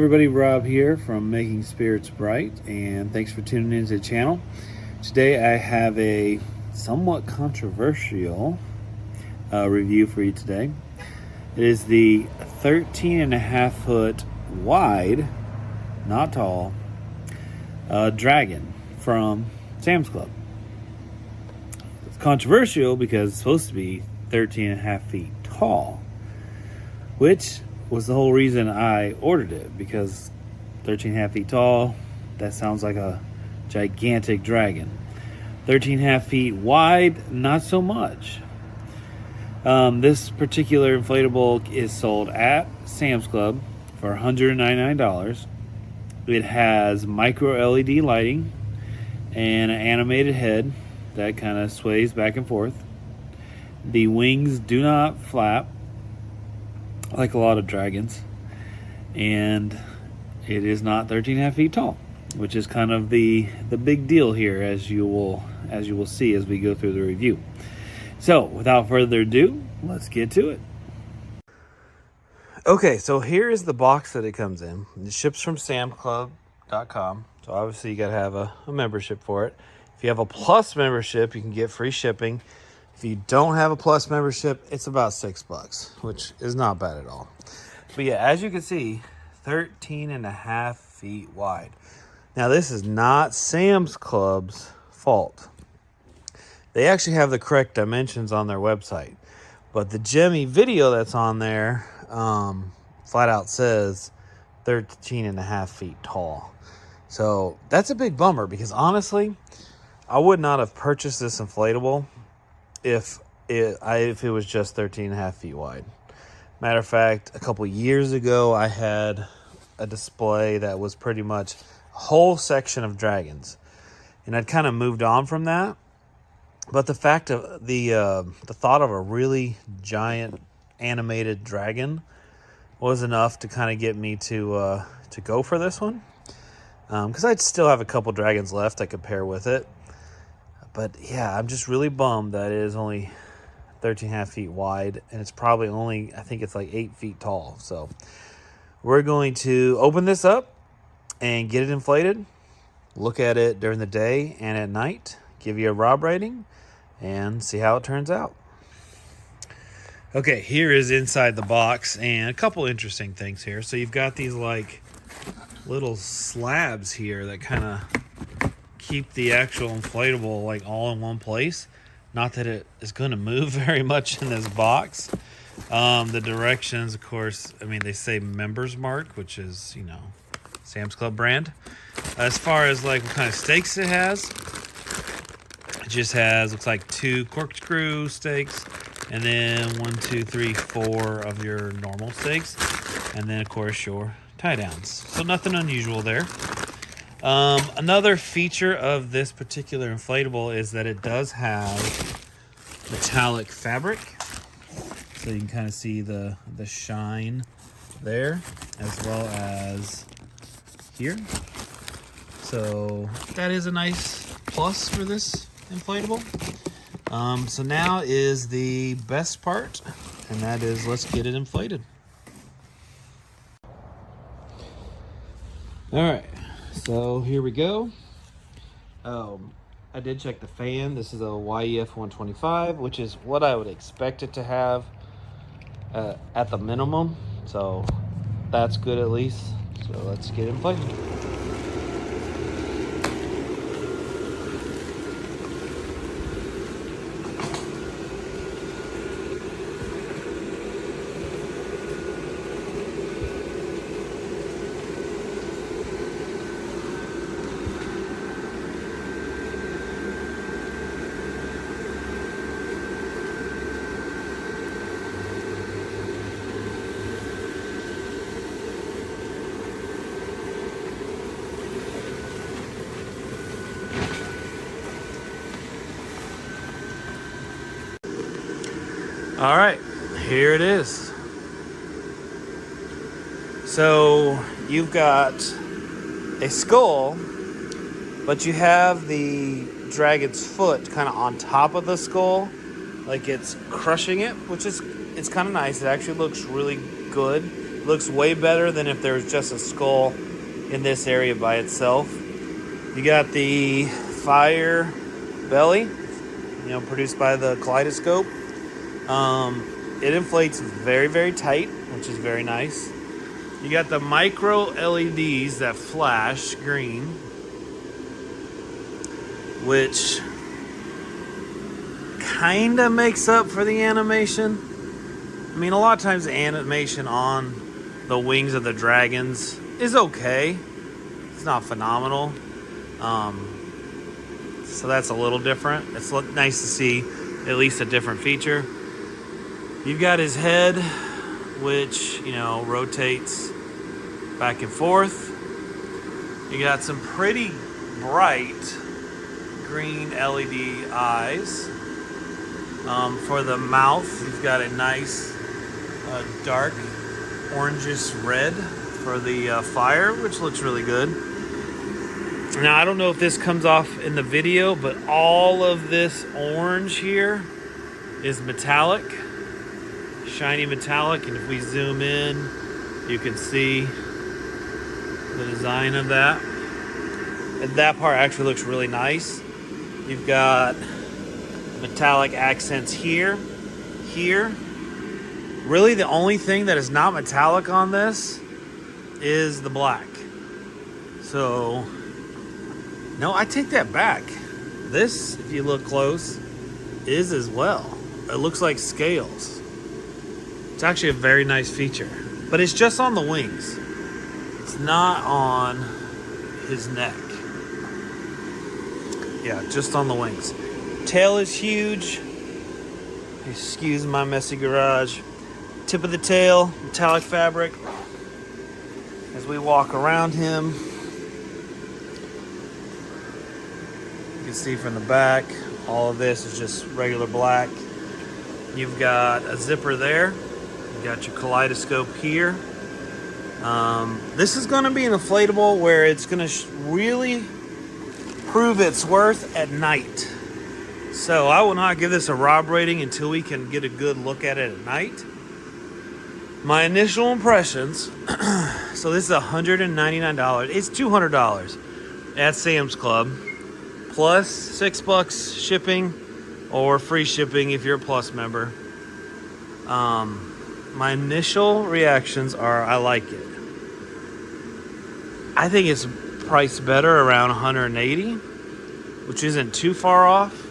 everybody, Rob here from Making Spirits Bright, and thanks for tuning into the channel. Today I have a somewhat controversial review for you today. It is the 13.5 foot wide, not tall, dragon from Sam's Club. It's controversial because it's supposed to be 13.5 feet tall, which was the whole reason I ordered it, because 13.5 feet tall, that sounds like a gigantic dragon. 13.5 feet wide, not so much. This particular inflatable is sold at Sam's Club for $199. It has micro LED lighting and an animated head that kind of sways back and forth. The wings do not flap like a lot of dragons, and it is not 13.5 feet tall, which is kind of the big deal here, as you will see as we go through the review. So without further ado, let's get to it. Okay, so here is the box that it comes in. It ships from samclub.com, so obviously you got to have a membership for it. If you have a Plus membership, you can get free shipping. If you don't have a Plus membership, it's about $6, which is not bad at all. But yeah, as you can see, 13.5 feet wide. Now, this is not Sam's Club's fault. They actually have the correct dimensions on their website, but the Gemmy video that's on there flat out says 13.5 feet tall. So that's a big bummer, because honestly, I would not have purchased this inflatable if it was just 13.5 feet wide. Matter of fact, a couple years ago, I had a display that was pretty much a whole section of dragons, and I'd kind of moved on from that. But the fact of the thought of a really giant animated dragon was enough to kind of get me to go for this one, because I'd still have a couple dragons left I could pair with it. But yeah, I'm just really bummed that it is only 13.5 feet wide, and it's probably only, I think it's like 8 feet tall. So we're going to open this up and get it inflated, look at it during the day and at night, give you a Rob rating, and see how it turns out. Okay, here is inside the box, and a couple interesting things here. So you've got these like little slabs here that kind of keep the actual inflatable like all in one place. Not that it is going to move very much in this box. The directions, of course, I mean, they say Members Mark, which is, you know, Sam's Club brand. As far as like what kind of stakes it has, it just has, looks like 2 corkscrew stakes, and then 1, 2, 3, 4 of your normal stakes, and then of course your tie downs. So nothing unusual there. Another feature of this particular inflatable is that it does have metallic fabric, so you can kind of see the shine there, as well as here. So that is a nice plus for this inflatable. So now is the best part, and that is, let's get it inflated. All right. So here we go. I did check the fan. This is a YEF 125, which is what I would expect it to have at the minimum. So that's good at least. So let's get it inflated. All right, here it is. So you've got a skull, but you have the dragon's foot kind of on top of the skull, like it's crushing it, which is, it's kind of nice. It actually looks really good. Looks way better than if there was just a skull in this area by itself. You got the fire belly, produced by the kaleidoscope. It inflates very, very tight, which is very nice. You got the micro LEDs that flash green, which kind of makes up for the animation. I mean, a lot of times the animation on the wings of the dragons is okay. It's not phenomenal. So that's a little different. It's nice to see at least a different feature. You've got his head, which, rotates back and forth. You got some pretty bright green LED eyes. For the mouth, you've got a nice dark orangish red for the fire, which looks really good. Now, I don't know if this comes off in the video, but all of this orange here is metallic, shiny metallic. And if we zoom in, you can see the design of that. And that part actually looks really nice. You've got metallic accents here. Really, the only thing that is not metallic on this is the black. So, no, I take that back. This, if you look close, is as well. It looks like scales. It's actually a very nice feature. But it's just on the wings. It's not on his neck. Yeah, just on the wings. Tail is huge. Excuse my messy garage. Tip of the tail, metallic fabric. As we walk around him, you can see from the back, all of this is just regular black. You've got a zipper there. You got your kaleidoscope here. This is going to be an inflatable where it's going to really prove its worth at night. So I will not give this a Rob rating until we can get a good look at it at night. My initial impressions, so this is $199. It's $200 at Sam's Club, plus $6 shipping or free shipping if you're a Plus member. My initial reactions are I like it. I think it's priced better around $180, which isn't too far off.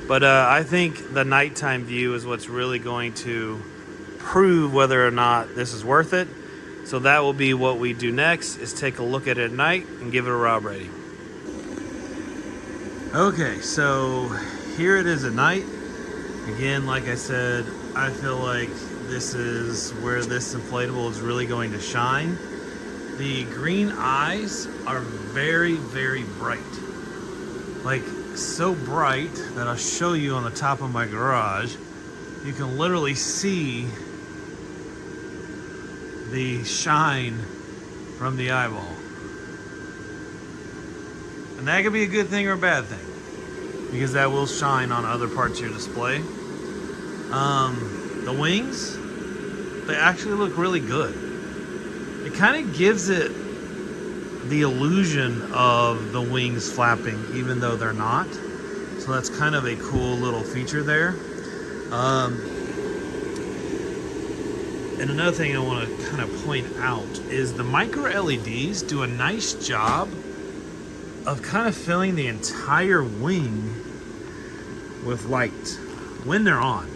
But I think the nighttime view is what's really going to prove whether or not this is worth it. So that will be what we do next, is take a look at it at night and give it a Rob rating. Okay, so here it is at night. Again, like I said, I feel like this is where this inflatable is really going to shine. The green eyes are very, very bright. Like, so bright that I'll show you on the top of my garage. You can literally see the shine from the eyeball. And that could be a good thing or a bad thing, because that will shine on other parts of your display. The wings, they actually look really good. It kind of gives it the illusion of the wings flapping, even though they're not. So that's kind of a cool little feature there. And another thing I want to kind of point out is the micro LEDs do a nice job of kind of filling the entire wing with light when they're on.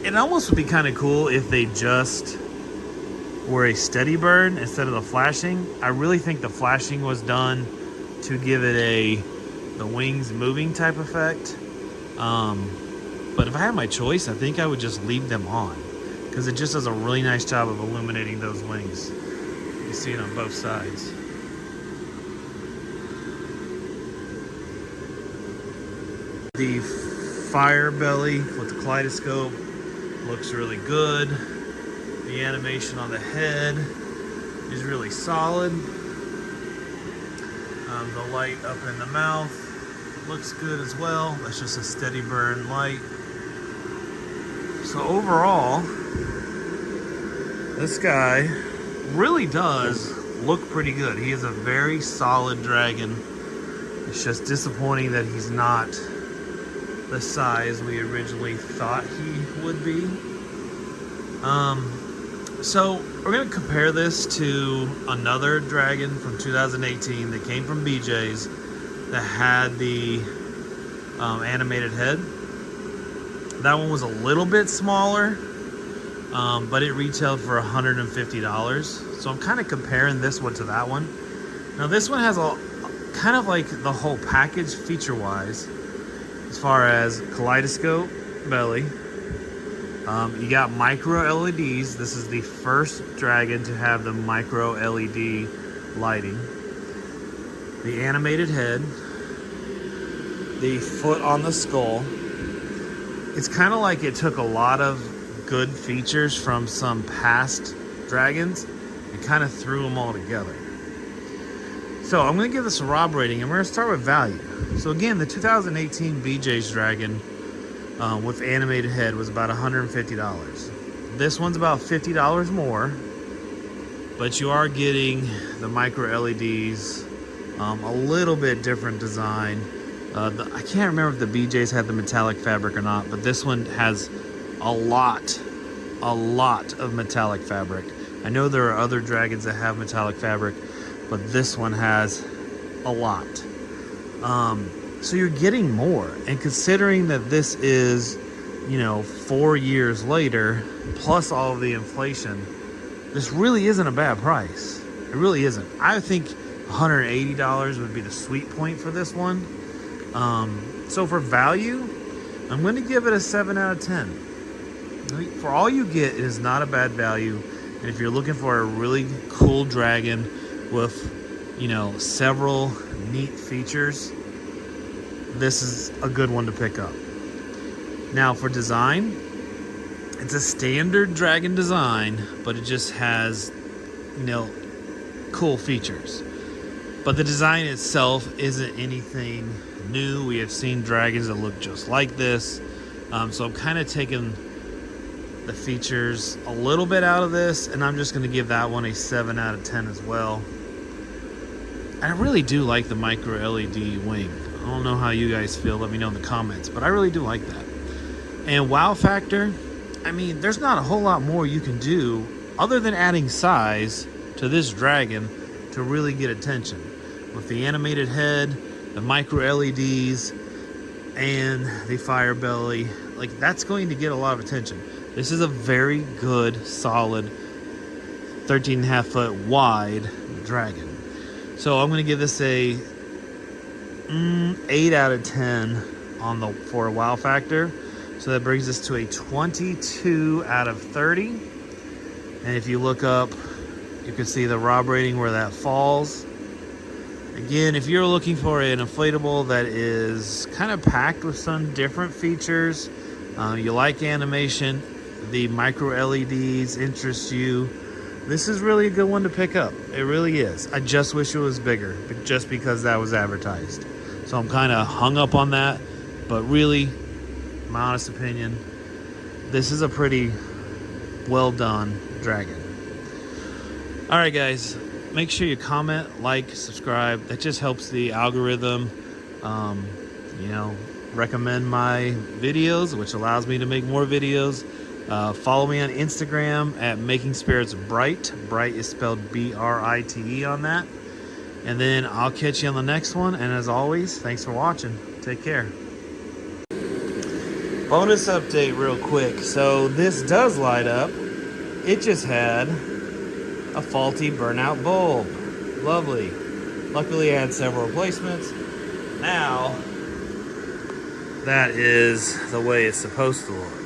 It almost would be kind of cool if they just were a steady burn instead of the flashing. I really think the flashing was done to give it the wings moving type effect. But if I had my choice, I think I would just leave them on, because it just does a really nice job of illuminating those wings. You see it on both sides. The fire belly with the kaleidoscope looks really good. The animation on the head is really solid. The light up in the mouth looks good as well. That's just a steady burn light. So overall, this guy really does look pretty good. He is a very solid dragon. It's just disappointing that he's not the size we originally thought he would be. So we're going to compare this to another dragon from 2018 that came from BJ's that had the animated head. That one was a little bit smaller, but it retailed for $150. So I'm kind of comparing this one to that one. Now this one has a kind of like the whole package feature-wise, as far as kaleidoscope belly. You got micro LEDs. This is the first dragon to have the micro LED lighting. The animated head. The foot on the skull. It's kind of like it took a lot of good features from some past dragons and kind of threw them all together. So I'm going to give this a Rob rating, and we're going to start with value. So again, the 2018 BJ's Dragon with animated head was about $150. This one's about $50 more, but you are getting the micro LEDs, a little bit different design. I can't remember if the BJ's had the metallic fabric or not, but this one has a lot of metallic fabric. I know there are other dragons that have metallic fabric, but this one has a lot. So you're getting more. And considering that this is, 4 years later, plus all of the inflation, this really isn't a bad price. It really isn't. I think $180 would be the sweet point for this one. So for value, I'm going to give it a 7 out of 10. For all you get, it is not a bad value. And if you're looking for a really cool dragon with, several neat features, this is a good one to pick up. Now for design, it's a standard dragon design, but it just has, cool features. But the design itself isn't anything new. We have seen dragons that look just like this. So I'm kind of taking the features a little bit out of this, and I'm just going to give that one a 7 out of 10 as well. And I really do like the micro LED wing. I don't know how you guys feel. Let me know in the comments. But I really do like that. And wow factor, there's not a whole lot more you can do other than adding size to this dragon to really get attention. With the animated head, the micro LEDs, and the fire belly, that's going to get a lot of attention. This is a very good, solid 13.5 foot wide dragon. So I'm going to give this a 8 out of 10 for a wow factor. So that brings us to a 22 out of 30. And if you look up, you can see the Rob rating where that falls. Again, if you're looking for an inflatable that is kind of packed with some different features, you like animation, the micro LEDs interest you, this is really a good one to pick up. It really is. I just wish it was bigger, but just because that was advertised. So I'm kind of hung up on that, but really, my honest opinion, this is a pretty well done dragon. All right, guys, make sure you comment, like, subscribe. That just helps the algorithm, recommend my videos, which allows me to make more videos. Follow me on Instagram at Making Spirits Bright. Bright is spelled B-R-I-T-E on that. And then I'll catch you on the next one. And as always, thanks for watching. Take care. Bonus update real quick. So this does light up. It just had a faulty burnout bulb. Lovely. Luckily I had several replacements. Now that is the way it's supposed to look.